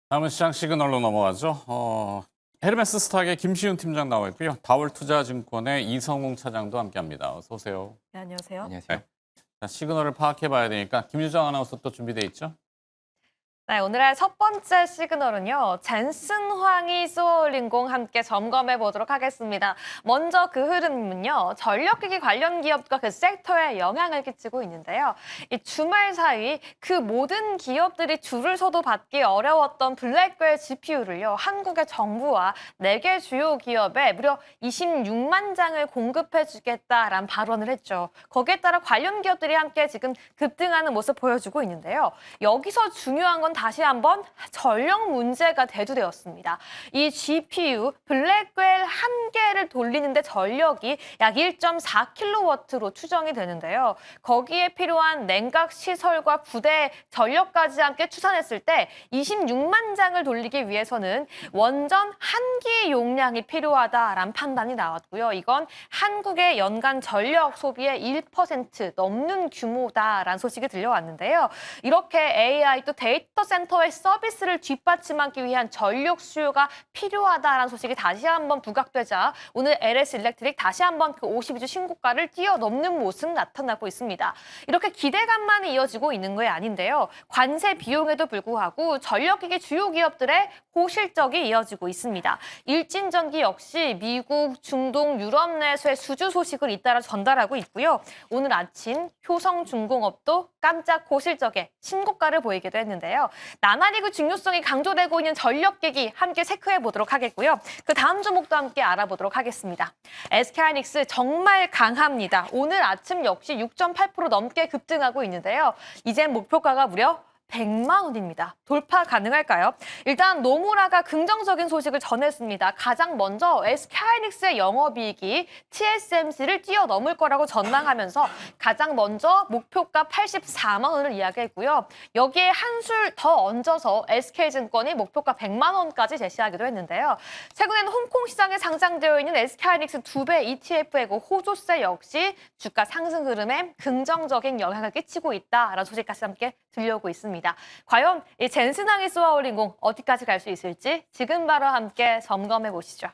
다음은 시장 시그널로 넘어가죠. 헤르메스 스탁의 김시훈 팀장 나와 있고요. 다월투자증권의 이성웅 차장도 함께합니다. 어서 오세요. 네, 안녕하세요. 네. 자, 시그널을 파악해봐야 되니까 김유정 아나운서 또 준비돼 있죠? 네, 오늘의 첫 번째 시그널은요. 젠슨 황이 쏘아올린 공 함께 점검해 보도록 하겠습니다. 먼저 그 흐름은요. 전력기기 관련 기업과 그 섹터에 영향을 끼치고 있는데요. 이 주말 사이 그 모든 기업들이 줄을 서도 받기 어려웠던 블랙웰 GPU를요. 한국의 정부와 4개 주요 기업에 무려 26만 장을 공급해 주겠다라는 발언을 했죠. 거기에 따라 관련 기업들이 함께 지금 급등하는 모습 보여주고 있는데요. 여기서 중요한 건 다시 한번 전력 문제가 대두되었습니다. 이 GPU 블랙웰 한 개를 돌리는데 전력이 약 1.4kW로 추정이 되는데요. 거기에 필요한 냉각 시설과 부대 전력까지 함께 추산했을 때 26만 장을 돌리기 위해서는 원전 한 기 용량이 필요하다라는 판단이 나왔고요. 이건 한국의 연간 전력 소비의 1% 넘는 규모다라는 소식이 들려왔는데요. 이렇게 AI 또 데이터 센터의 서비스를 뒷받침하기 위한 전력 수요가 필요하다라는 소식이 다시 한번 부각되자 오늘 LS 일렉트릭 다시 한번 그 52주 신고가를 뛰어넘는 모습 나타나고 있습니다. 이렇게 기대감만 이어지고 있는 게 아닌데요. 관세 비용에도 불구하고 전력기기 주요 기업들의 고실적이 이어지고 있습니다. 일진전기 역시 미국, 중동, 유럽 내수의 수주 소식을 잇따라 전달하고 있고요. 오늘 아침 효성중공업도 깜짝 고실적의 신고가를 보이기도 했는데요. 나날이그 중요성이 강조되고 있는 전력기기 함께 체크해 보도록 하겠고요. 그 다음 종목도 함께 알아보도록 하겠습니다. SK하이닉스 정말 강합니다. 오늘 아침 역시 6.8% 넘게 급등하고 있는데요. 이제 목표가가 무려 100만 원입니다. 돌파 가능할까요? 일단 노무라가 긍정적인 소식을 전했습니다. 가장 먼저 SK하이닉스의 영업이익이 TSMC를 뛰어넘을 거라고 전망하면서 가장 먼저 목표가 84만 원을 이야기했고요. 여기에 한술 더 얹어서 SK증권이 목표가 100만 원까지 제시하기도 했는데요. 최근에는 홍콩 시장에 상장되어 있는 SK하이닉스 2배 ETF의 호조세 역시 주가 상승 흐름에 긍정적인 영향을 끼치고 있다라는 소식까지 함께 들려오고 있습니다. 과연 이 젠슨항이 쏘아올린 공 어디까지 갈 수 있을지 지금 바로 함께 점검해 보시죠.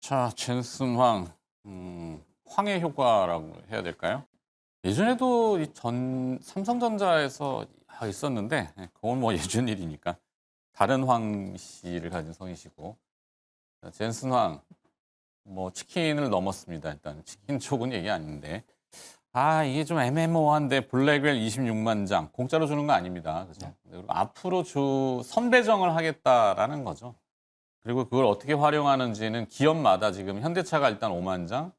자, 젠슨황, 황해 효과라고 해야 될까요? 예전에도 삼성전자에서 있었는데 그건 뭐 예전 일이니까 다른 황 씨를 가진 성이시고 자, 젠슨황, 뭐 치킨을 넘었습니다. 일단 치킨 쪽은 얘기 아닌데 이게 좀 애매모호한데 블랙웰 26만 장 공짜로 주는 거 아닙니다. 그죠? 그리고 앞으로 선배정을 하겠다라는 거죠. 그리고 그걸 어떻게 활용하는지는 기업마다 지금 현대차가 일단 5만 장,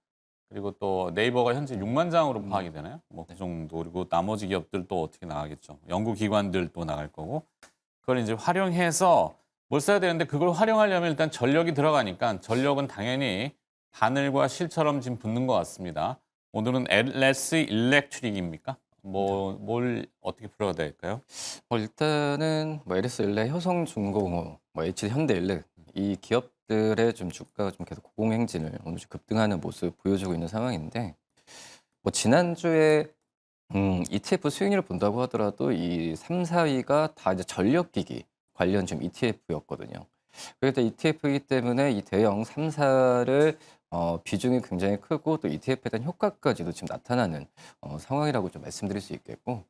그리고 또 네이버가 현재 6만 장으로 파악이 되나요? 뭐 그 정도. 그리고 나머지 기업들도 어떻게 나가겠죠. 연구기관들도 나갈 거고. 그걸 이제 활용해서 뭘 써야 되는데 그걸 활용하려면 일단 전력이 들어가니까 전력은 당연히 바늘과 실처럼 지금 붙는 것 같습니다. 오늘은 LS 일렉트릭입니까? 뭘 어떻게 풀어야 될까요? 일단은 LS 일렉, 효성중공업, HD 현대일렉 이 기업들의 좀 주가가 좀 계속 고공행진을 오늘 좀 급등하는 모습 보여주고 있는 상황인데 지난주에 ETF 수익률을 본다고 하더라도 이 3, 4위가 다 이제 전력기기 관련 좀 ETF였거든요. 그래서 ETF이기 때문에 이 대형 3사를 비중이 굉장히 크고 또 ETF에 대한 효과까지도 지금 나타나는 상황이라고 좀 말씀드릴 수 있겠고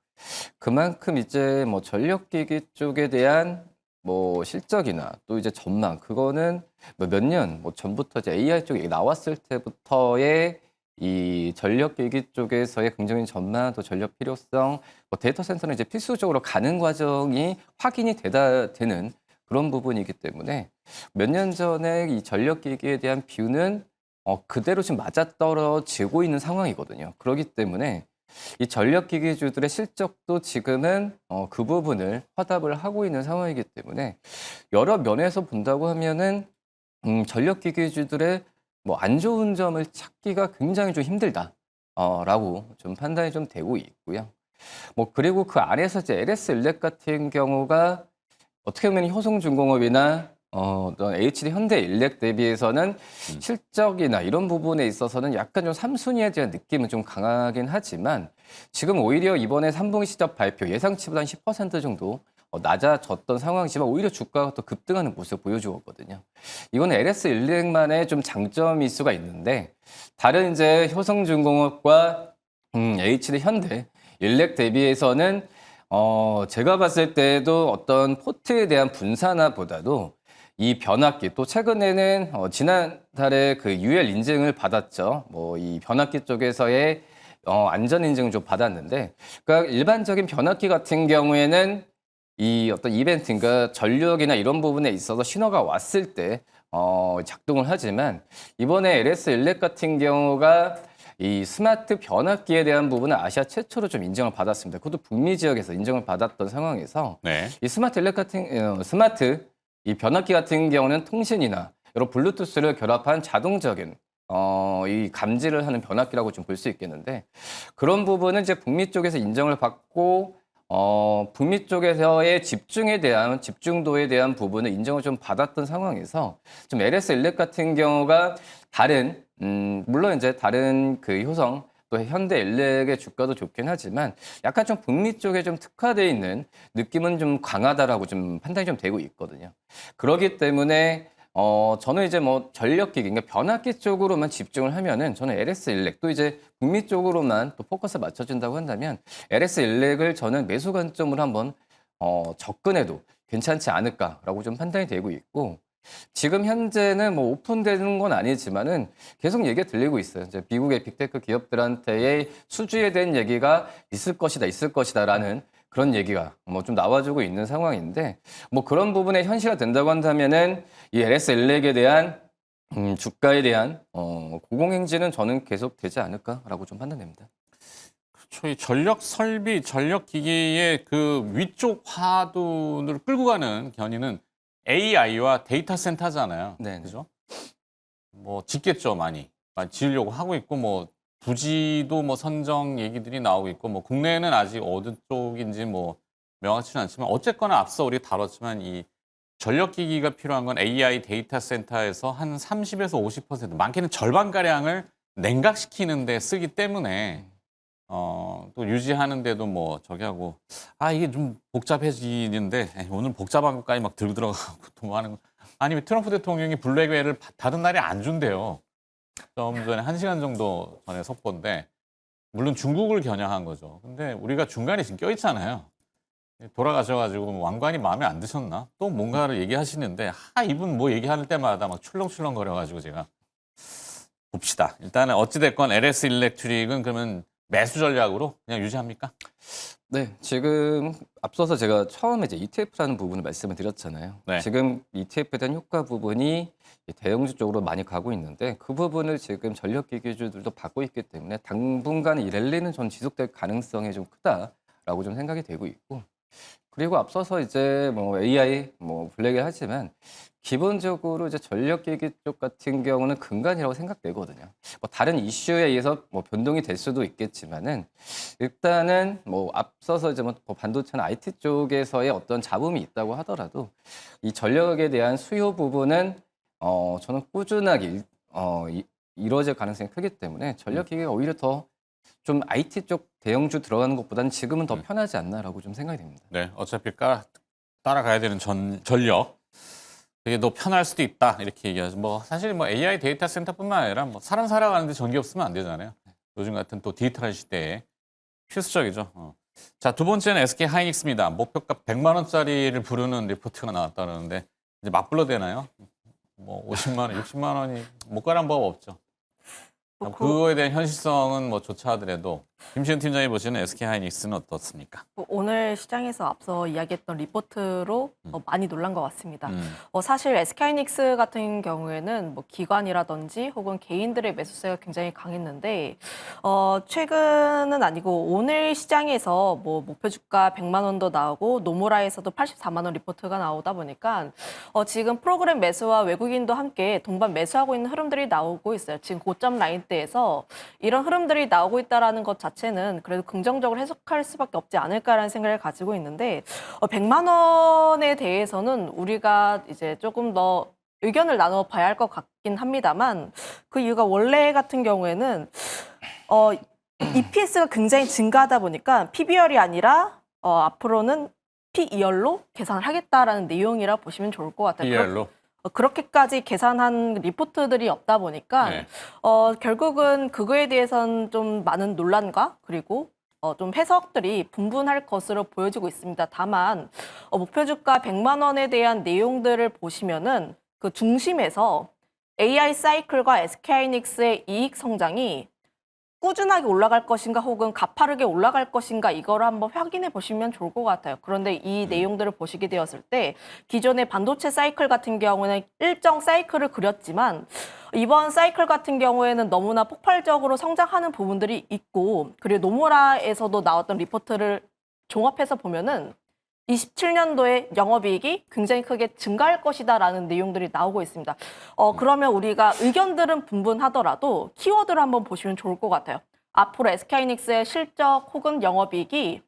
그만큼 이제 뭐 전력기기 쪽에 대한 뭐 실적이나 또 이제 전망 그거는 몇 년 전부터 이제 AI 쪽에 나왔을 때부터의 이 전력기기 쪽에서의 긍정적인 전망 또 전력 필요성 데이터 센터는 이제 필수적으로 가는 과정이 확인이 되는 그런 부분이기 때문에 몇 년 전에 이 전력기기에 대한 비유는 그대로 지금 맞아떨어지고 있는 상황이거든요. 그렇기 때문에 이 전력기기주들의 실적도 지금은 그 부분을 화답을 하고 있는 상황이기 때문에 여러 면에서 본다고 하면은 전력기기주들의 뭐 안 좋은 점을 찾기가 굉장히 좀 힘들다. 라고 좀 판단이 좀 되고 있고요. 그리고 그 안에서 이제 LS 일렉 같은 경우가 어떻게 보면 효성중공업이나 어떤 HD 현대일렉 대비해서는 실적이나 이런 부분에 있어서는 약간 좀 3순위에 대한 느낌은 좀 강하긴 하지만 지금 오히려 이번에 3분기 실적 발표 예상치보다 한 10% 정도 낮아졌던 상황이지만 오히려 주가가 더 급등하는 모습을 보여주었거든요. 이건 LS 일렉만의 좀 장점일 수가 있는데 다른 이제 효성중공업과 HD 현대 일렉 대비해서는 제가 봤을 때도 어떤 포트에 대한 분산화보다도 이 변압기 또 최근에는 지난달에 그 UL 인증을 받았죠. 뭐 이 변압기 쪽에서의 안전 인증을 좀 받았는데, 그러니까 일반적인 변압기 같은 경우에는 이 어떤 이벤트, 그러니까 전력이나 이런 부분에 있어서 신호가 왔을 때 작동을 하지만 이번에 LS 일렉 같은 경우가 이 스마트 변압기에 대한 부분은 아시아 최초로 좀 인정을 받았습니다. 그것도 북미 지역에서 인정을 받았던 상황에서 네. 이 스마트 일렉 같은 스마트 이 변압기 같은 경우는 통신이나 여러 블루투스를 결합한 자동적인 이 감지를 하는 변압기라고 좀 볼 수 있겠는데 그런 부분은 이제 북미 쪽에서 인정을 받고 북미 쪽에서의 집중도에 대한 부분을 인정을 좀 받았던 상황에서 좀 LS 일렉 같은 경우가 다른 물론 이제 다른 그 효성 또 현대 일렉의 주가도 좋긴 하지만 약간 좀 북미 쪽에 좀 특화되어 있는 느낌은 좀 강하다라고 좀 판단이 좀 되고 있거든요. 그렇기 때문에 저는 이제 뭐 전력기기, 그러니까 변압기 쪽으로만 집중을 하면은 저는 LS 일렉 또 이제 북미 쪽으로만 또 포커스 맞춰준다고 한다면 LS 일렉을 저는 매수 관점으로 한번 접근해도 괜찮지 않을까라고 좀 판단이 되고 있고 지금 현재는 뭐 오픈되는 건 아니지만은 계속 얘기가 들리고 있어요. 이제 미국의 빅테크 기업들한테의 수주에 대한 얘기가 있을 것이다라는 그런 얘기가 뭐 좀 나와주고 있는 상황인데 뭐 그런 부분에 현실화 된다고 한다면은 이 LS 일렉에 대한 주가에 대한 고공행진은 저는 계속 되지 않을까라고 좀 판단됩니다. 그렇죠. 이 전력 설비, 전력 기기의 그 위쪽 화두를 끌고 가는 견인은 AI와 데이터 센터잖아요. 네네. 그죠? 뭐 짓겠죠, 많이. 많이 지으려고 하고 있고 뭐 부지도 뭐 선정 얘기들이 나오고 있고 뭐 국내에는 아직 어느 쪽인지 뭐 명확치는 않지만 어쨌거나 앞서 우리 다뤘지만 이 전력 기기가 필요한 건 AI 데이터 센터에서 한 30에서 50% 많게는 절반가량을 냉각시키는 데 쓰기 때문에 또 유지하는데도 뭐 저기 하고 이게 좀 복잡해지는데 오늘 복잡한 것까지 막 들고 들어가고 또 뭐 하는 거 아니면 트럼프 대통령이 블랙웨어를 다른 날에 안 준대요. 좀 전에 1시간 정도 전에 속보인데 물론 중국을 겨냥한 거죠. 근데 우리가 중간에 지금 껴있잖아요. 돌아가셔가지고 왕관이 마음에 안 드셨나? 또 뭔가를 얘기하시는데 이분 뭐 얘기할 때마다 막 출렁출렁 거려가지고 제가 봅시다. 일단은 어찌됐건 LS 일렉트릭은 그러면 매수 전략으로 그냥 유지합니까? 네, 지금 앞서서 제가 처음에 이제 ETF라는 부분을 말씀을 드렸잖아요. 네. 지금 ETF에 대한 효과 부분이 대형주 쪽으로 많이 가고 있는데 그 부분을 지금 전력기기주들도 받고 있기 때문에 당분간 이 랠리는 전 지속될 가능성이 좀 크다라고 좀 생각이 되고 있고 그리고 앞서서 이제 뭐 AI 뭐 블랙이 하지만 기본적으로 이제 전력기기 쪽 같은 경우는 근간이라고 생각되거든요. 뭐 다른 이슈에 의해서 뭐 변동이 될 수도 있겠지만은 일단은 뭐 앞서서 이제 뭐 반도체나 IT 쪽에서의 어떤 잡음이 있다고 하더라도 이 전력에 대한 수요 부분은 저는 꾸준하게 이루어질 가능성이 크기 때문에 전력기기가 오히려 더 좀 IT 쪽 대형주 들어가는 것보다는 지금은 더 편하지 않나라고 좀 생각이 됩니다. 네, 어차피 따라가야 되는 전력. 되게 더 편할 수도 있다 이렇게 얘기하죠. 뭐 사실 뭐 AI 데이터 센터뿐만 아니라 뭐 사람 살아가는데 전기 없으면 안 되잖아요. 요즘 같은 또 디지털한 시대에 필수적이죠. 자, 두 번째는 SK 하이닉스입니다. 목표가 100만 원짜리를 부르는 리포트가 나왔다는데 이제 맞불러 되나요? 뭐 50만 원, 60만 원이 못 가란 법 없죠. 그거에 대한 현실성은 뭐 조차 하더라도 김시은 팀장이 보시는 SK 하이닉스는 어떻습니까? 오늘 시장에서 앞서 이야기했던 리포트로 많이 놀란 것 같습니다. 음. 사실 SK하이닉스 같은 경우에는 뭐 기관이라든지 혹은 개인들의 매수세가 굉장히 강했는데 최근은 아니고 오늘 시장에서 뭐 목표 주가 100만 원도 나오고 노무라에서도 84만 원 리포트가 나오다 보니까 지금 프로그램 매수와 외국인도 함께 동반 매수하고 있는 흐름들이 나오고 있어요. 지금 고점 라인대에서 이런 흐름들이 나오고 있다라는 것 자체는 그래도 긍정적으로 해석할 수밖에 없지 않을까라는 생각을 가지고 있는데 100만 원에 대해서는 우리가 이제 조금 더 의견을 나눠봐야 할 것 같긴 합니다만 그 이유가 원래 같은 경우에는 EPS가 굉장히 증가하다 보니까 PBR이 아니라 앞으로는 PER로 계산을 하겠다라는 내용이라 보시면 좋을 것 같아요. PR로. 그렇게까지 계산한 리포트들이 없다 보니까 네. 결국은 그거에 대해서는 좀 많은 논란과 그리고 좀 해석들이 분분할 것으로 보여지고 있습니다. 다만 목표 주가 100만 원에 대한 내용들을 보시면은 그 중심에서 AI 사이클과 SK하이닉스의 이익 성장이 꾸준하게 올라갈 것인가 혹은 가파르게 올라갈 것인가 이거를 한번 확인해 보시면 좋을 것 같아요. 그런데 이 내용들을 보시게 되었을 때 기존의 반도체 사이클 같은 경우는 일정 사이클을 그렸지만 이번 사이클 같은 경우에는 너무나 폭발적으로 성장하는 부분들이 있고 그리고 노무라에서도 나왔던 리포트를 종합해서 보면은 27년도에 영업이익이 굉장히 크게 증가할 것이다라는 내용들이 나오고 있습니다. 그러면 우리가 의견들은 분분하더라도 키워드를 한번 보시면 좋을 것 같아요. 앞으로 SK하이닉스의 실적 혹은 영업이익이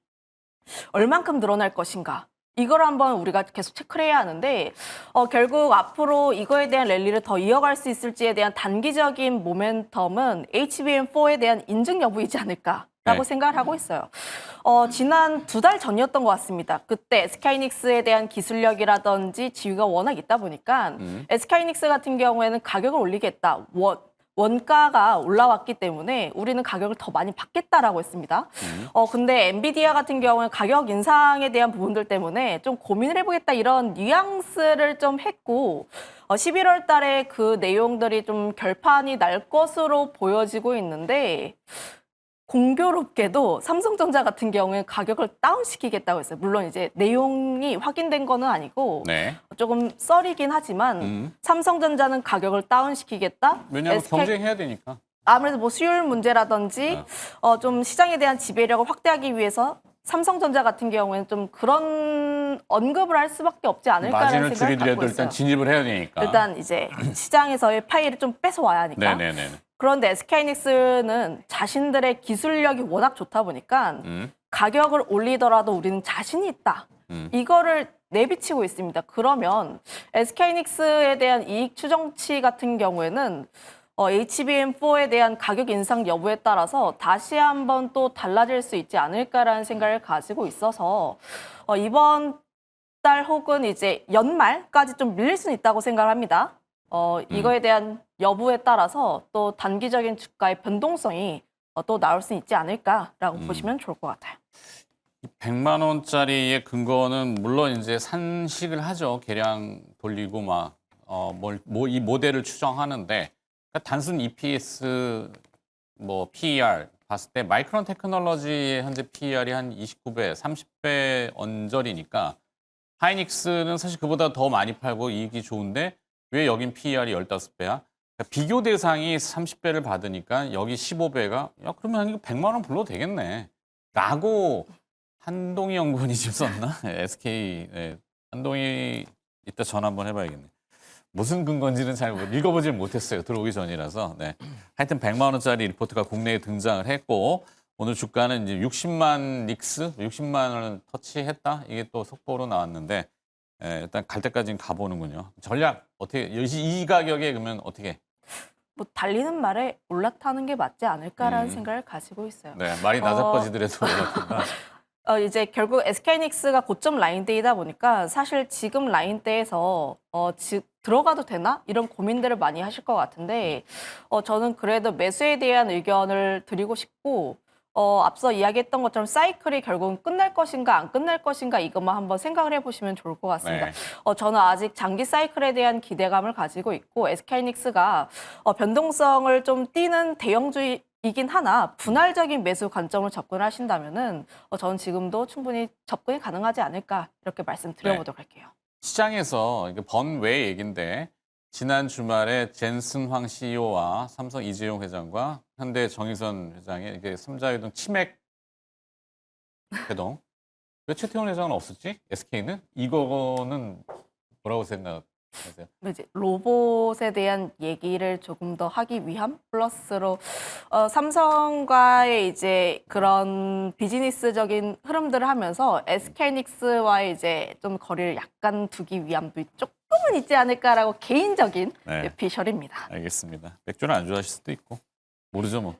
얼만큼 늘어날 것인가. 이걸 한번 우리가 계속 체크를 해야 하는데 결국 앞으로 이거에 대한 랠리를 더 이어갈 수 있을지에 대한 단기적인 모멘텀은 HBM4에 대한 인증 여부이지 않을까. 라고 생각을 하고 있어요. 지난 2달 전이었던 것 같습니다. 그때 SK하이닉스에 대한 기술력이라든지 지위가 워낙 있다 보니까 SK하이닉스 같은 경우에는 가격을 올리겠다. 원가가 올라왔기 때문에 우리는 가격을 더 많이 받겠다라고 했습니다. 근데 엔비디아 같은 경우는 가격 인상에 대한 부분들 때문에 좀 고민을 해보겠다 이런 뉘앙스를 좀 했고 11월 달에 그 내용들이 좀 결판이 날 것으로 보여지고 있는데 공교롭게도 삼성전자 같은 경우에 가격을 다운시키겠다고 했어요. 물론 이제 내용이 확인된 거는 아니고 네. 조금 썰이긴 하지만 삼성전자는 가격을 다운시키겠다. 왜냐하면 SK 경쟁해야 되니까. 아무래도 뭐 수율 문제라든지 좀 시장에 대한 지배력을 확대하기 위해서 삼성전자 같은 경우에는 좀 그런 언급을 할 수밖에 없지 않을까라는 마진을 생각을 갖고 줄이더라도 있어요. 일단 진입을 해야 되니까. 일단 이제 시장에서의 파이를 좀 뺏어와야 하니까. 네네네. 그런데 SK하이닉스는 자신들의 기술력이 워낙 좋다 보니까 가격을 올리더라도 우리는 자신이 있다. 이거를 내비치고 있습니다. 그러면 SK하이닉스에 대한 이익 추정치 같은 경우에는 HBM4에 대한 가격 인상 여부에 따라서 다시 한번 또 달라질 수 있지 않을까라는 생각을 가지고 있어서 이번 달 혹은 이제 연말까지 좀 밀릴 수는 있다고 생각을 합니다. 이거에 대한 여부에 따라서 또 단기적인 주가의 변동성이 또 나올 수 있지 않을까라고 보시면 좋을 것 같아요. 100만 원짜리의 근거는 물론 이제 산식을 하죠. 계량 돌리고 막 이 모델을 추정하는데 그러니까 단순 EPS 뭐 PER 봤을 때 마이크론 테크놀로지의 현재 PER이 한 29배, 30배 언저리니까 하이닉스는 사실 그보다 더 많이 팔고 이익이 좋은데 왜 여긴 PER이 15배야? 그러니까 비교 대상이 30배를 받으니까 여기 15배가 야 그러면 이거 100만 원 불러도 되겠네. 라고 한동희 연구원이 집 썼나? SK 한동희 이따 전화 한번 해봐야겠네. 무슨 근거인지는 잘 읽어보질 못했어요. 들어오기 전이라서. 네. 하여튼 100만 원짜리 리포트가 국내에 등장을 했고 오늘 주가는 이제 60만 닉스, 60만 원을 터치했다. 이게 또 속보로 나왔는데 일단 갈 때까지는 가보는군요. 전략 어떻게 이 가격에 그러면 어떻게? 뭐 달리는 말에 올라타는 게 맞지 않을까라는 생각을 가지고 있어요. 네, 말이 나자빠지더라도 그렇구나. 이제 결국 SK하이닉스가 고점 라인대이다 보니까 사실 지금 라인대에서 들어가도 되나? 이런 고민들을 많이 하실 것 같은데 저는 그래도 매수에 대한 의견을 드리고 싶고 앞서 이야기했던 것처럼 사이클이 결국은 끝날 것인가 안 끝날 것인가 이것만 한번 생각을 해보시면 좋을 것 같습니다. 네. 저는 아직 장기 사이클에 대한 기대감을 가지고 있고 SK하이닉스가 변동성을 좀 띠는 대형주이긴 하나 분할적인 매수 관점으로 접근하신다면은 저는 지금도 충분히 접근이 가능하지 않을까 이렇게 말씀드려보도록 할게요. 시장에서 번외 얘기인데 지난 주말에 젠슨 황 CEO와 삼성 이재용 회장과 현대 정의선 회장의 이게 삼자회동 치맥 회동. 왜 최태원 회장은 없었지? SK는? 이거는 뭐라고 생각하세요? 이제 로봇에 대한 얘기를 조금 더 하기 위함 플러스로 삼성과의 이제 그런 비즈니스적인 흐름들을 하면서 SK하이닉스와의 이제 좀 거리를 약간 두기 위함도 조금은 있지 않을까라고 개인적인 네. 비셜입니다. 알겠습니다. 맥주는 안 좋아하실 수도 있고 모르죠 뭐.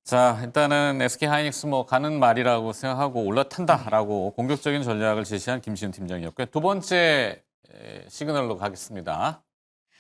자, 일단은 SK 하이닉스 뭐 가는 말이라고 생각하고 올라탄다라고 공격적인 전략을 제시한 김시훈 팀장이었고요. 두 번째 시그널로 가겠습니다.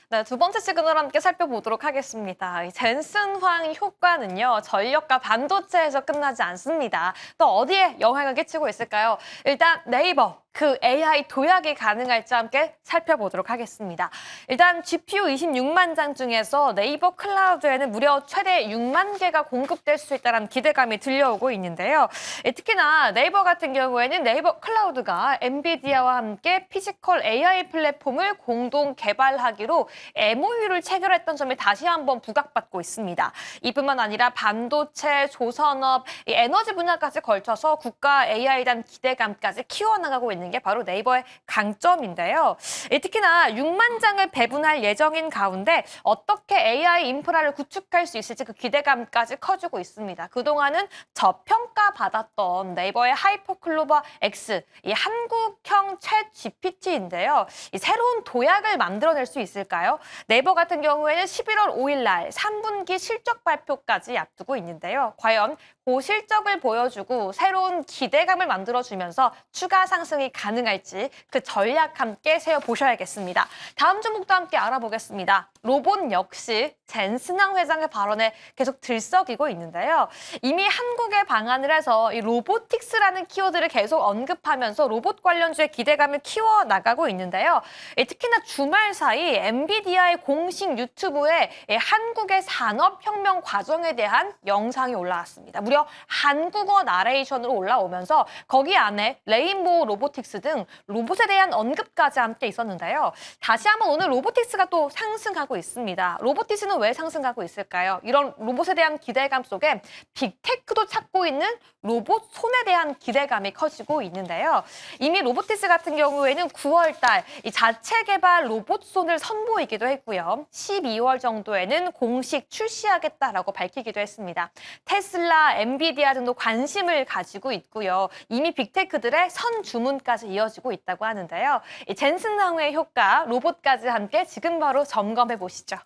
네, 두 번째 시그널 함께 살펴보도록 하겠습니다. 이 젠슨황 효과는요, 전력과 반도체에서 끝나지 않습니다. 또 어디에 영향을 끼치고 있을까요? 일단 네이버, 그 AI 도약이 가능할지 함께 살펴보도록 하겠습니다. 일단 GPU 26만 장 중에서 네이버 클라우드에는 무려 최대 6만 개가 공급될 수 있다는 기대감이 들려오고 있는데요. 특히나 네이버 같은 경우에는 네이버 클라우드가 엔비디아와 함께 피지컬 AI 플랫폼을 공동 개발하기로 MOU를 체결했던 점이 다시 한번 부각받고 있습니다. 이뿐만 아니라 반도체, 조선업, 이 에너지 분야까지 걸쳐서 국가 AI에 대한 기대감까지 키워나가고 있는 게 바로 네이버의 강점인데요. 특히나 6만 장을 배분할 예정인 가운데 어떻게 AI 인프라를 구축할 수 있을지 그 기대감까지 커지고 있습니다. 그동안은 저평가받았던 네이버의 하이퍼클로버 X, 이 한국형 챗 GPT인데요. 이 새로운 도약을 만들어낼 수 있을까요? 네이버 같은 경우에는 11월 5일 날 3분기 실적 발표까지 앞두고 있는데요. 과연 그 실적을 보여주고 새로운 기대감을 만들어주면서 추가 상승이 가능할지 그 전략 함께 세워보셔야겠습니다. 다음 종목도 함께 알아보겠습니다. 로봇 역시 젠슨황 회장의 발언에 계속 들썩이고 있는데요. 이미 한국에 방한을 해서 이 로보틱스라는 키워드를 계속 언급하면서 로봇 관련주의 기대감을 키워나가고 있는데요. 특히나 주말 사이 엔비디아의 공식 유튜브에 한국의 산업혁명 과정에 대한 영상이 올라왔습니다. 무려 한국어 나레이션으로 올라오면서 거기 안에 레인보우 로보틱스 등 로봇에 대한 언급까지 함께 있었는데요. 다시 한번 오늘 로보틱스가 또 상승하고 있습니다. 로보틱스는 왜 상승하고 있을까요? 이런 로봇에 대한 기대감 속에 빅테크도 찾고 있는 로봇 손에 대한 기대감이 커지고 있는데요. 이미 로보틱스 같은 경우에는 9월 달 이 자체 개발 로봇 손을 선보이기도 했고요. 12월 정도에는 공식 출시하겠다라고 밝히기도 했습니다. 테슬라, 엔비디아 등도 관심을 가지고 있고요. 이미 빅테크들의 선 주문까지 이어지고 있다고 하는데요. 이 젠슨황의 효과, 로봇까지 함께 지금 바로 점검해 보시죠.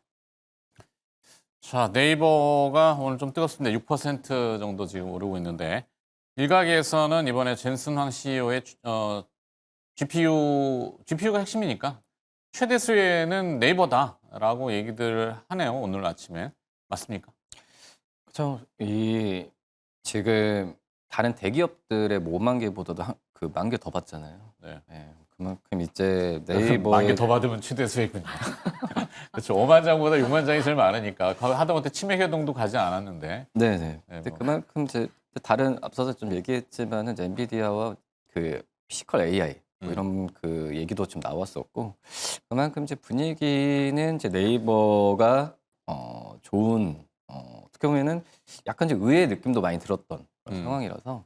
자, 네이버가 오늘 좀 뜨겁습니다. 6% 정도 지금 오르고 있는데 일각에서는 이번에 젠슨황 CEO의 GPU가 핵심이니까 최대 수혜는 네이버다라고 얘기들 하네요. 오늘 아침에. 맞습니까? 그렇죠. 이 지금 다른 대기업들의 뭐 5만 개보다도 그 1만 개 더 받잖아요. 네. 네, 그만큼 이제 만개 네이버의 더 받으면 최대 수혜군요. 그렇죠. 5만 장보다 6만 장이 제일 많으니까 하다못해 치매 해동도 가지 않았는데. 네네. 네, 근데 뭐. 그만큼 이제 다른 앞서서 좀 얘기했지만은 이제 엔비디아와 그 피지컬 AI 뭐 이런 그 얘기도 좀 나왔었고 그만큼 이제 분위기는 이제 네이버가 좋은 어떻게 보면은 약간 이제 의외의 느낌도 많이 들었던 그런 상황이라서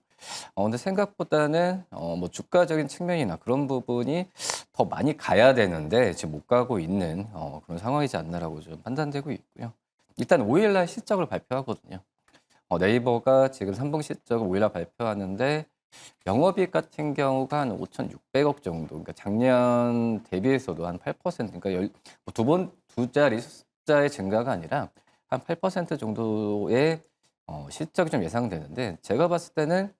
근데 생각보다는 뭐 주가적인 측면이나 그런 부분이 더 많이 가야 되는데 지금 못 가고 있는 그런 상황이지 않나라고 좀 판단되고 있고요. 일단 5일 날 실적을 발표하거든요. 네이버가 지금 3분기 실적을 5일 날 발표하는데 영업이익 같은 경우가 한 5,600억 정도. 그러니까 작년 대비해서도 한 8%. 그러니까 두 자리 숫자의 증가가 아니라 한 8% 정도의 실적이 좀 예상되는데 제가 봤을 때는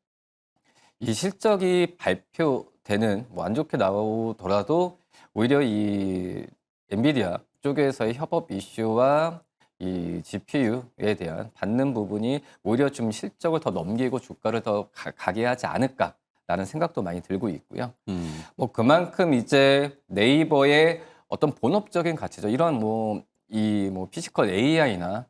이 실적이 발표되는 뭐 안 좋게 나오더라도 오히려 이 엔비디아 쪽에서의 협업 이슈와 이 GPU에 대한 받는 부분이 오히려 좀 실적을 더 넘기고 주가를 더 가게 하지 않을까라는 생각도 많이 들고 있고요. 뭐 그만큼 이제 네이버의 어떤 본업적인 가치죠. 이런 뭐 피지컬 AI나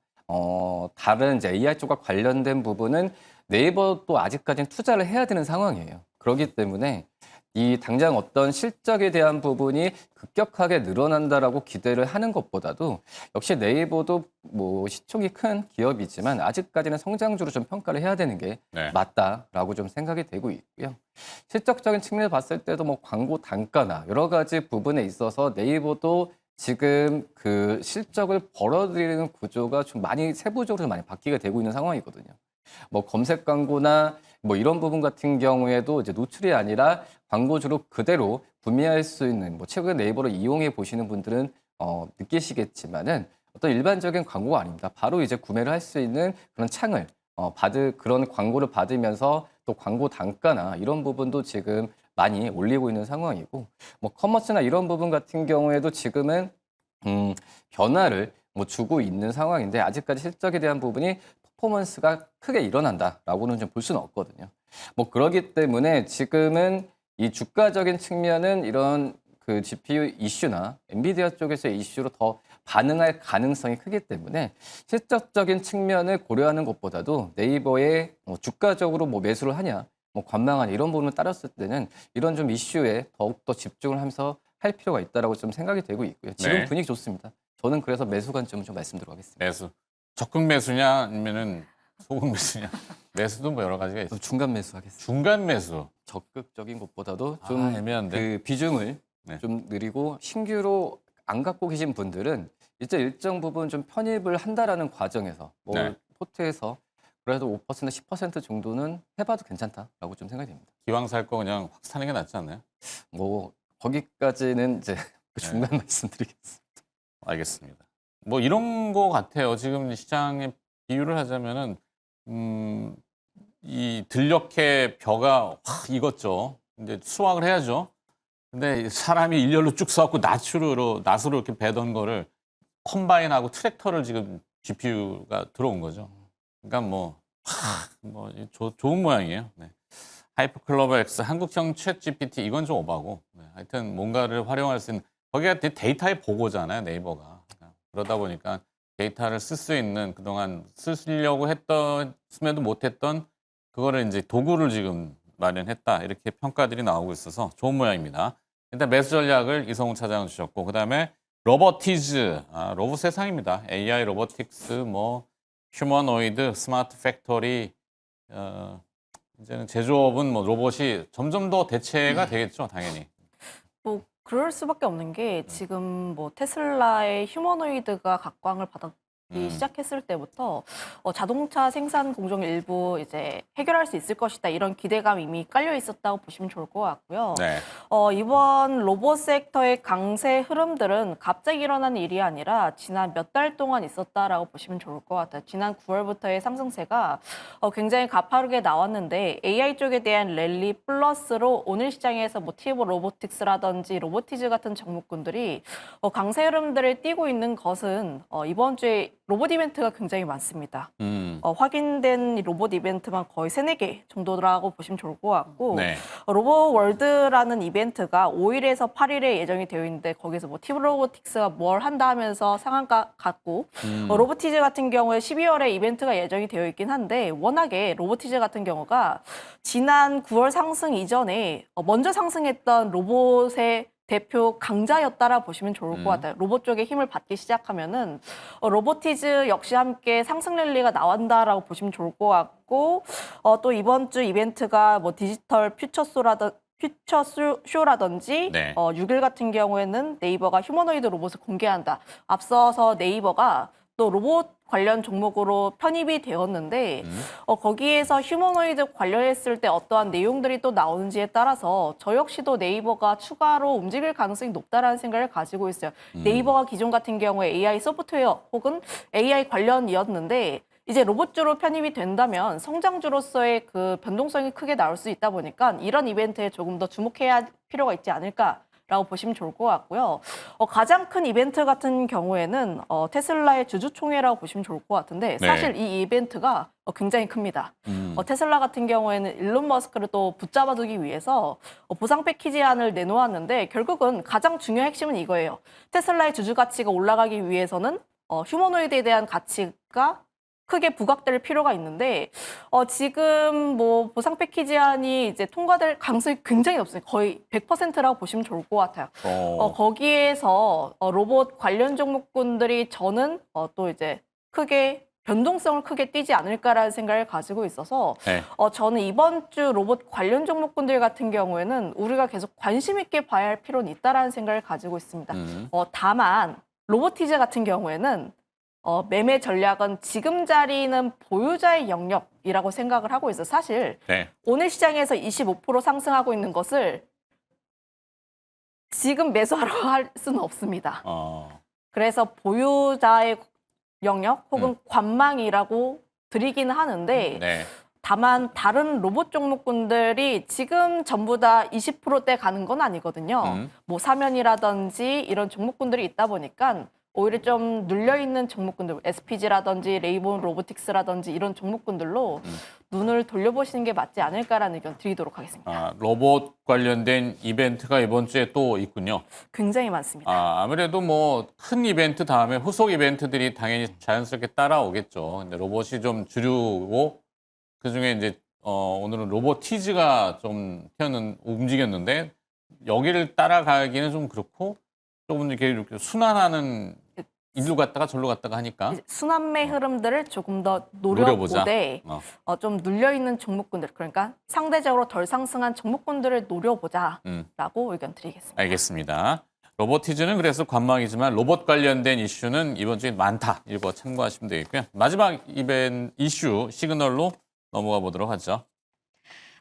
다른 이제 AI 쪽과 관련된 부분은 네이버도 아직까지는 투자를 해야 되는 상황이에요. 그렇기 때문에 이 당장 어떤 실적에 대한 부분이 급격하게 늘어난다라고 기대를 하는 것보다도 역시 네이버도 뭐 시총이 큰 기업이지만 아직까지는 성장주로 좀 평가를 해야 되는 게 네. 맞다라고 좀 생각이 되고 있고요. 실적적인 측면을 봤을 때도 뭐 광고 단가나 여러 가지 부분에 있어서 네이버도 지금 그 실적을 벌어들이는 구조가 좀 많이 세부적으로 많이 바뀌게 되고 있는 상황이거든요. 뭐 검색 광고나 뭐 이런 부분 같은 경우에도 이제 노출이 아니라 광고주로 그대로 구매할 수 있는 뭐 최근 네이버를 이용해 보시는 분들은 느끼시겠지만은 어떤 일반적인 광고가 아닙니다. 바로 이제 구매를 할 수 있는 그런 창을 그런 광고를 받으면서 또 광고 단가나 이런 부분도 지금 많이 올리고 있는 상황이고, 뭐 커머스나 이런 부분 같은 경우에도 지금은 변화를 뭐 주고 있는 상황인데 아직까지 실적에 대한 부분이 퍼포먼스가 크게 일어난다라고는 좀 볼 수는 없거든요. 뭐 그러기 때문에 지금은 이 주가적인 측면은 이런 그 GPU 이슈나 엔비디아 쪽에서의 이슈로 더 반응할 가능성이 크기 때문에 실적적인 측면을 고려하는 것보다도 네이버의 뭐 주가적으로 뭐 매수를 하냐, 뭐 관망하냐 이런 부분을 따랐을 때는 이런 좀 이슈에 더욱더 집중을 하면서 할 필요가 있다라고 좀 생각이 되고 있고요. 지금 네. 분위기 좋습니다. 저는 그래서 매수 관점을 좀 말씀드리도록 하겠습니다. 매수. 적극 매수냐 아니면은 소극 매수냐. 매수도 뭐 여러 가지가 있어요. 중간 매수하겠습니다. 중간 매수. 적극적인 것보다도 좀 좀 애매한데. 그 비중을 네. 좀 느리고 신규로 안 갖고 계신 분들은 이제 일정 부분 좀 편입을 한다라는 과정에서 뭐 네. 포트에서 그래도 5% 10% 정도는 해봐도 괜찮다라고 좀 생각이 됩니다. 기왕 살 거 그냥 확 사는 게 낫지 않나요? 뭐 거기까지는 이제 그 중간 말씀드리겠습니다. 알겠습니다. 뭐 이런 거 같아요. 지금 시장에 비유를 하자면은 이 들녘에 벼가 확 익었죠. 이제 수확을 해야죠. 근데 사람이 일렬로 쭉 서갖고 낫으로 이렇게 베던 거를 컴바인하고 트랙터를 지금 GPU가 들어온 거죠. 그러니까 좋은 모양이에요. 네. 하이퍼클로버 X, 한국형 챗 GPT 이건 좀 오바고. 네. 하여튼 뭔가를 활용할 수 있는 거기가 데이터의 보고잖아요, 네이버가. 그러다 보니까 데이터를 쓸 수 있는 그동안 쓰려고 쓰면도 못했던 그거를 이제 도구를 지금 마련했다 이렇게 평가들이 나오고 있어서 좋은 모양입니다. 일단 매수 전략을 이성훈 차장은 주셨고 그다음에 로보티즈, 로봇 세상입니다. AI, 로보틱스, 뭐 휴머노이드, 스마트 팩토리, 이제는 제조업은 뭐 로봇이 점점 더 대체가 되겠죠, 당연히. 뭐 그럴 수밖에 없는 게 지금 뭐 테슬라의 휴머노이드가 각광을 받았기 시작했을 때부터 자동차 생산 공정 일부 이제 해결할 수 있을 것이다 이런 기대감이 이미 깔려 있었다고 보시면 좋을 것 같고요. 네. 이번 로봇 섹터의 강세 흐름들은 갑자기 일어난 일이 아니라 지난 몇 달 동안 있었다라고 보시면 좋을 것 같아요. 지난 9월부터의 상승세가 굉장히 가파르게 나왔는데 AI 쪽에 대한 랠리 플러스로 오늘 시장에서 뭐 티브 로보틱스라든지 로보티즈 같은 종목군들이 강세 흐름들을 띠고 있는 것은 이번 주에 로봇 이벤트가 굉장히 많습니다. 확인된 로봇 이벤트만 거의 3-4개 정도라고 보시면 좋을 것 같고 네. 로봇 월드라는 이벤트가 5일에서 8일에 예정이 되어 있는데 거기서 뭐 티브 로보틱스가 뭘 한다 하면서 상한가 갔고 로보티즈 같은 경우에 12월에 이벤트가 예정이 되어 있긴 한데 워낙에 로보티즈 같은 경우가 지난 9월 상승 이전에 먼저 상승했던 로봇의 대표 강자였다라 보시면 좋을 것 같아요. 로봇 쪽에 힘을 받기 시작하면은 로보티즈 역시 함께 상승 랠리가 나온다라고 보시면 좋을 것 같고 또 이번 주 이벤트가 뭐 디지털 퓨처쇼라든지 네. 6일 같은 경우에는 네이버가 휴머노이드 로봇을 공개한다. 앞서서 네이버가 또 로봇 관련 종목으로 편입이 되었는데 거기에서 휴머노이드 관련했을 때 어떠한 내용들이 또 나오는지에 따라서 저 역시도 네이버가 추가로 움직일 가능성이 높다라는 생각을 가지고 있어요. 네이버가 기존 같은 경우에 AI 소프트웨어 혹은 AI 관련이었는데 이제 로봇주로 편입이 된다면 성장주로서의 그 변동성이 크게 나올 수 있다 보니까 이런 이벤트에 조금 더 주목해야 할 필요가 있지 않을까라고 보시면 좋을 것 같고요. 가장 큰 이벤트 같은 경우에는 테슬라의 주주총회라고 보시면 좋을 것 같은데 사실 이 이벤트가 굉장히 큽니다. 테슬라 같은 경우에는 일론 머스크를 또 붙잡아두기 위해서 보상 패키지안을 내놓았는데 결국은 가장 중요한 핵심은 이거예요. 테슬라의 주주 가치가 올라가기 위해서는 휴머노이드에 대한 가치가 크게 부각될 필요가 있는데 지금 뭐 보상 패키지안이 이제 통과될 가능성이 굉장히 높습니다. 거의 100%라고 보시면 좋을 것 같아요. 거기에서 로봇 관련 종목군들이 저는 또 이제 크게 변동성을 크게 띠지 않을까라는 생각을 가지고 있어서 네. 저는 이번 주 로봇 관련 종목군들 같은 경우에는 우리가 계속 관심 있게 봐야 할 필요는 있다라는 생각을 가지고 있습니다. 다만 로보티즈 같은 경우에는 매매 전략은 지금 자리는 보유자의 영역이라고 생각을 하고 있어요. 사실 네. 오늘 시장에서 25% 상승하고 있는 것을 지금 매수하러 할 수는 없습니다. 그래서 보유자의 영역 혹은 관망이라고 드리기는 하는데 네. 다만 다른 로봇 종목군들이 지금 전부 다 20%대 가는 건 아니거든요. 뭐 사면이라든지 이런 종목군들이 있다 보니까 오히려 좀 눌려있는 종목군들, SPG라든지 레이본 로보틱스라든지 이런 종목군들로 눈을 돌려보시는 게 맞지 않을까라는 의견 드리도록 하겠습니다. 아, 로봇 관련된 이벤트가 이번 주에 또 있군요. 굉장히 많습니다. 아무래도 뭐 큰 이벤트 다음에 후속 이벤트들이 당연히 자연스럽게 따라오겠죠. 근데 로봇이 좀 주류고 그중에 이제 오늘은 로보티즈가 좀 움직였는데 여기를 따라가기는 좀 그렇고 조금 이렇게 순환하는 일로 갔다가 절로 갔다가 하니까 이제 순환매 흐름들을 조금 더 노려보자. 노려보되 좀 눌려있는 종목군들, 그러니까 상대적으로 덜 상승한 종목군들을 노려보자라고 의견 드리겠습니다. 알겠습니다. 로보티즈는 그래서 관망이지만 로봇 관련된 이슈는 이번 주에 많다. 이거 참고하시면 되겠고요. 마지막 이슈 시그널로 넘어가 보도록 하죠.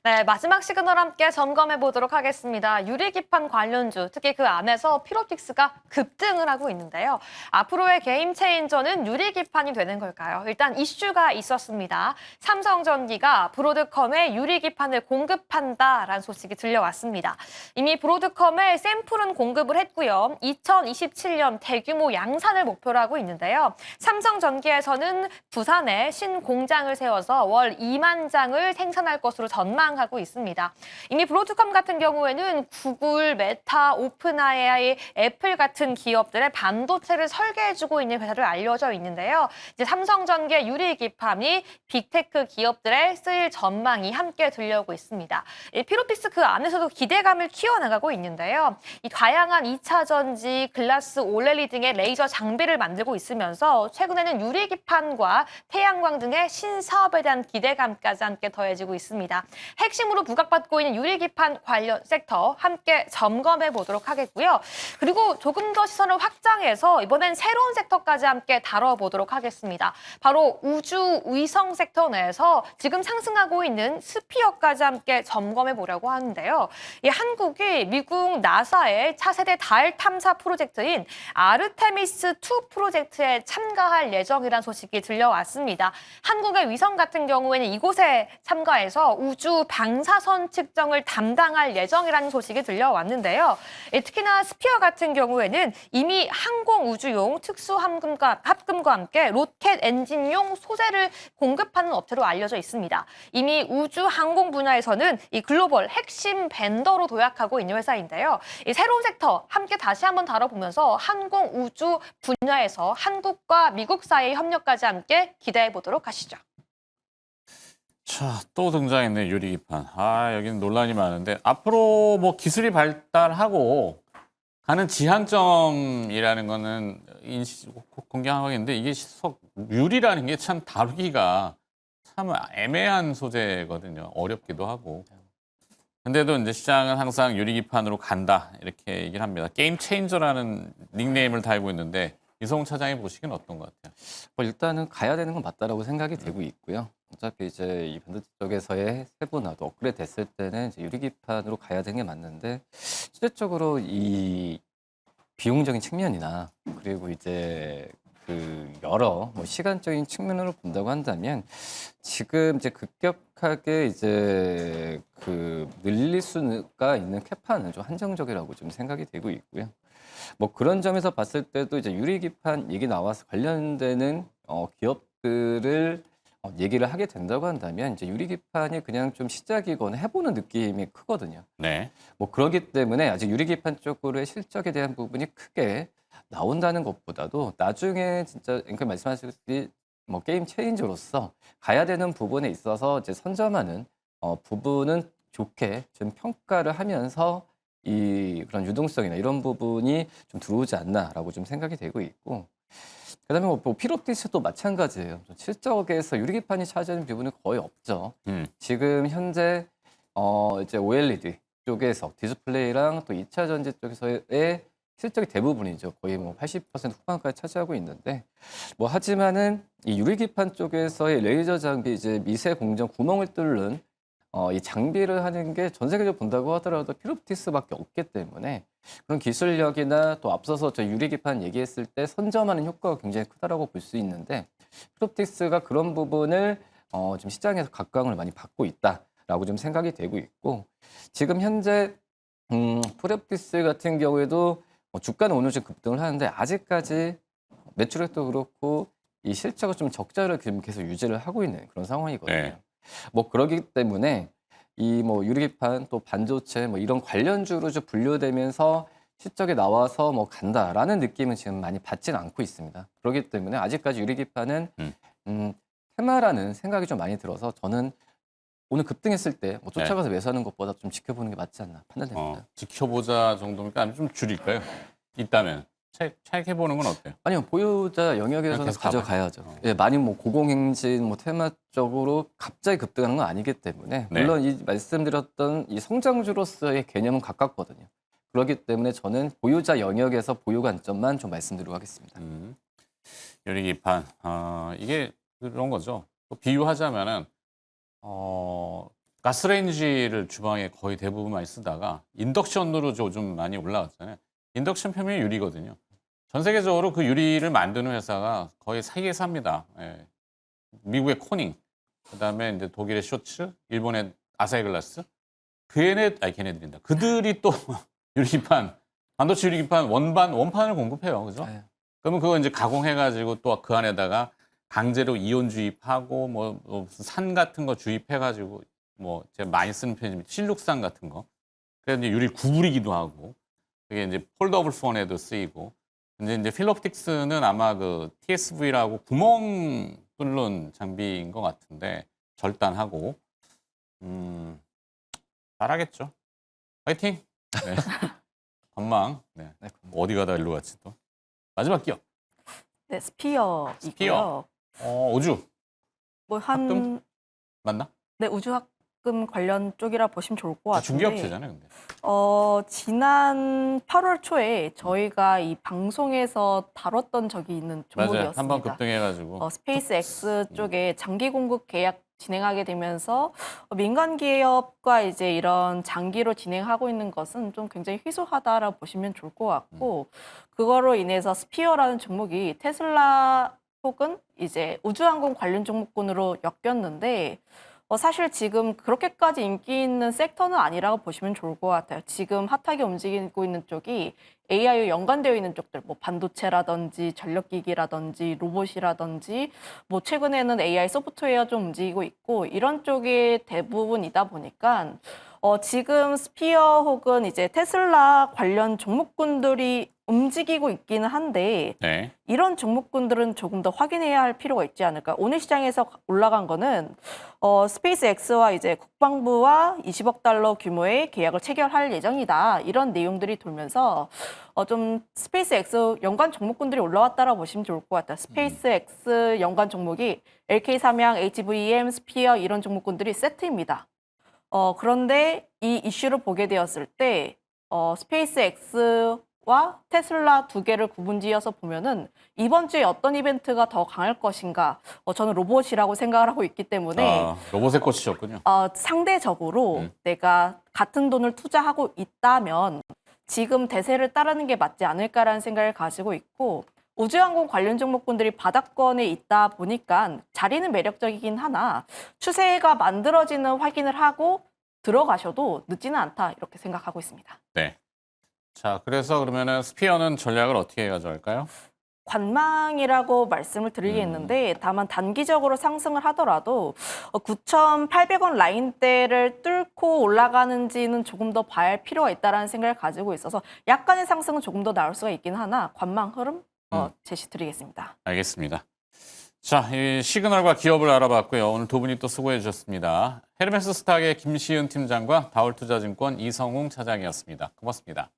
네, 마지막 시그널 함께 점검해 보도록 하겠습니다. 유리기판 관련주, 특히 그 안에서 피로틱스가 급등을 하고 있는데요. 앞으로의 게임 체인저는 유리기판이 되는 걸까요? 일단 이슈가 있었습니다. 삼성전기가 브로드컴에 유리기판을 공급한다라는 소식이 들려왔습니다. 이미 브로드컴에 샘플은 공급을 했고요. 2027년 대규모 양산을 목표로 하고 있는데요. 삼성전기에서는 부산에 신공장을 세워서 월 2만 장을 생산할 것으로 전망 하고 있습니다. 이미 브로드컴 같은 경우에는 구글, 메타, 오픈AI, 애플 같은 기업들의 반도체를 설계해주고 있는 회사를 알려져 있는데요. 이제 삼성전기의 유리기판이 빅테크 기업들에 쓰일 전망이 함께 들려오고 있습니다. 피로틱스 그 안에서도 기대감을 키워나가고 있는데요. 이 다양한 2차 전지, 글라스, 올레드 등의 레이저 장비를 만들고 있으면서 최근에는 유리기판과 태양광 등의 신사업에 대한 기대감까지 함께 더해지고 있습니다. 핵심으로 부각받고 있는 유리기판 관련 섹터 함께 점검해 보도록 하겠고요. 그리고 조금 더 시선을 확장해서 이번엔 새로운 섹터까지 함께 다뤄보도록 하겠습니다. 바로 우주 위성 섹터 내에서 지금 상승하고 있는 스피어까지 함께 점검해 보려고 하는데요. 이 한국이 미국 나사의 차세대 달 탐사 프로젝트인 아르테미스2 프로젝트에 참가할 예정이라는 소식이 들려왔습니다. 한국의 위성 같은 경우에는 이곳에 참가해서 우주 방사선 측정을 담당할 예정이라는 소식이 들려왔는데요. 특히나 스피어 같은 경우에는 이미 항공우주용 특수함과 함께 로켓 엔진용 소재를 공급하는 업체로 알려져 있습니다. 이미 우주 항공 분야에서는 이 글로벌 핵심 벤더로 도약하고 있는 회사인데요. 이 새로운 섹터 함께 다시 한번 다뤄보면서 항공우주 분야에서 한국과 미국 사이의 협력까지 함께 기대해 보도록 하시죠. 자, 또 등장했네, 유리기판. 여기는 논란이 많은데 앞으로 뭐 기술이 발달하고 가는 지향점이라는 거는 공개하겠는데 이게 유리라는 게 참 다루기가 참 애매한 소재거든요. 어렵기도 하고. 근데도 이제 시장은 항상 유리기판으로 간다 이렇게 얘기를 합니다. 게임 체인저라는 닉네임을 달고 있는데 이성훈 차장이 보시기엔 어떤 것 같아요? 일단은 가야 되는 건 맞다라고 생각이 되고 있고요. 어차피 이제 이 반도체 쪽에서의 세분화도 업그레이드 됐을 때는 이제 유리기판으로 가야 되는 게 맞는데 실질적으로 이 비용적인 측면이나 그리고 이제 그 여러 뭐 시간적인 측면으로 본다고 한다면 지금 이제 급격하게 이제 그 늘릴 수가 있는 캐파는 좀 한정적이라고 좀 생각이 되고 있고요. 뭐 그런 점에서 봤을 때도 이제 유리기판 얘기 나와서 관련되는 기업들을 얘기를 하게 된다고 한다면 이제 유리기판이 그냥 좀 시작이거나 해보는 느낌이 크거든요. 네. 뭐 그렇기 때문에 아직 유리기판 쪽으로의 실적에 대한 부분이 크게 나온다는 것보다도 나중에 진짜 그러니까 말씀하셨듯이 뭐 게임 체인저로서 가야 되는 부분에 있어서 이제 선점하는 부분은 좋게 좀 평가를 하면서 이 그런 유동성이나 이런 부분이 좀 들어오지 않나라고 좀 생각이 되고 있고 그다음에 뭐 피롭틱스도 마찬가지예요. 실적에서 유리기판이 차지하는 부분은 거의 없죠. 지금 현재 이제 OLED 쪽에서 디스플레이랑 또 2차 전지 쪽에서의 실적이 대부분이죠. 거의 뭐 80% 후반까지 차지하고 있는데 뭐 하지만은 이 유리기판 쪽에서의 레이저 장비 이제 미세 공정 구멍을 뚫는 이 장비를 하는 게 전 세계적으로 본다고 하더라도 필로프틱스밖에 없기 때문에 그런 기술력이나 또 앞서서 저 유리기판 얘기했을 때 선점하는 효과가 굉장히 크다라고 볼 수 있는데 필로프틱스가 그런 부분을 지금 시장에서 각광을 많이 받고 있다라고 좀 생각이 되고 있고 지금 현재 필로프틱스 같은 경우에도 주가는 오늘 좀 급등을 하는데 아직까지 매출액도 그렇고 이 실적은 좀 적자를 지금 계속 유지를 하고 있는 그런 상황이거든요. 네. 뭐 그러기 때문에 이 뭐 유리기판 또 반도체 뭐 이런 관련주로 좀 분류되면서 실적이 나와서 뭐 간다라는 느낌은 지금 많이 받지는 않고 있습니다. 그렇기 때문에 아직까지 유리기판은 테마라는 생각이 좀 많이 들어서 저는 오늘 급등했을 때 뭐 쫓아가서 매수하는 것보다 좀 지켜보는 게 맞지 않나 판단됩니다. 지켜보자 정도니까 아니면 좀 줄일까요? 있다면 차익해보는 건 어때요? 아니요, 보유자 영역에서는 계속 가져가야죠. 가봐요. 예, 많이 뭐 고공행진, 뭐 테마적으로 갑자기 급등하는 건 아니기 때문에 네. 물론 이 말씀드렸던 이 성장주로서의 개념은 가깝거든요. 그렇기 때문에 저는 보유자 영역에서 보유 관점만 좀 말씀드리도록 하겠습니다. 유리기판 이게 그런 거죠. 또 비유하자면은 가스레인지를 주방에 거의 대부분 많이 쓰다가 인덕션으로 좀 많이 올라왔잖아요. 인덕션 표면이 유리거든요. 전 세계적으로 그 유리를 만드는 회사가 거의 3개에서 합니다. 예. 미국의 코닝, 그다음에 이제 독일의 쇼츠, 일본의 아사히 글라스. 걔네들인다. 그들이 또 유리기판, 반도체 유리기판 원판을 공급해요. 그죠? 네. 그러면 그거 이제 가공해가지고 또 그 안에다가 강제로 이온 주입하고 뭐 무슨 산 같은 거 주입해가지고 뭐 제가 많이 쓰는 편이지만 실룩산 같은 거. 그래서 이제 유리 구부리기도 하고 그게 이제 폴더블 폰에도 쓰이고. 근데 이제 필로프틱스는 아마 그 TSV라고 구멍 뚫는 장비인 것 같은데 절단하고 잘하겠죠. 화이팅. 네. 전망. 네. 네. 어디 가다 일로 갔지 또. 마지막 기업. 네, 스피어이고요. 스피어. 우주 뭐 한 합금? 맞나? 네, 우주학금 관련 쪽이라 보시면 좋을 것 같은데. 중개업체잖아요, 근데. 지난 8월 초에 저희가 이 방송에서 다뤘던 적이 있는 맞아요. 종목이었습니다. 한번 급등해가지고. 스페이스 X 쪽에 장기 공급 계약 진행하게 되면서 민간 기업과 이제 이런 장기로 진행하고 있는 것은 좀 굉장히 희소하다라고 보시면 좋을 것 같고 그거로 인해서 스피어라는 종목이 테슬라 혹은 이제 우주항공 관련 종목군으로 엮였는데 사실 지금 그렇게까지 인기 있는 섹터는 아니라고 보시면 좋을 것 같아요. 지금 핫하게 움직이고 있는 쪽이 AI와 연관되어 있는 쪽들, 뭐 반도체라든지 전력기기라든지 로봇이라든지 뭐 최근에는 AI 소프트웨어 좀 움직이고 있고 이런 쪽이 대부분이다 보니까 지금 스피어 혹은 이제 테슬라 관련 종목군들이 움직이고 있기는 한데 네. 이런 종목군들은 조금 더 확인해야 할 필요가 있지 않을까. 오늘 시장에서 올라간 거는 스페이스 X와 이제 국방부와 20억 달러 규모의 계약을 체결할 예정이다. 이런 내용들이 돌면서 좀 스페이스 X 연관 종목군들이 올라왔다라고 보시면 좋을 것 같아요. 스페이스 X 연관 종목이 LK 삼양, HVM, 스피어 이런 종목군들이 세트입니다. 그런데 이 이슈를 보게 되었을 때 스페이스 X와 테슬라 두 개를 구분지어서 보면은 이번 주에 어떤 이벤트가 더 강할 것인가? 저는 로봇이라고 생각을 하고 있기 때문에 로봇에 꽂히셨군요. 상대적으로 내가 같은 돈을 투자하고 있다면 지금 대세를 따르는 게 맞지 않을까라는 생각을 가지고 있고 우주항공 관련 종목군들이 바닥권에 있다 보니까 자리는 매력적이긴 하나 추세가 만들어지는 확인을 하고 들어가셔도 늦지는 않다 이렇게 생각하고 있습니다. 네. 자, 그래서 그러면은 스피어는 전략을 어떻게 가져갈까요? 관망이라고 말씀을 드리겠는데 다만 단기적으로 상승을 하더라도 9,800원 라인대를 뚫고 올라가는지는 조금 더 봐야 할 필요가 있다는 생각을 가지고 있어서 약간의 상승은 조금 더 나올 수가 있긴 하나 관망 흐름 제시 드리겠습니다. 알겠습니다. 자, 이 시그널과 기업을 알아봤고요. 오늘 두 분이 또 수고해 주셨습니다. 헤르메스 스탁의 김시은 팀장과 다올투자증권 이성웅 차장이었습니다. 고맙습니다.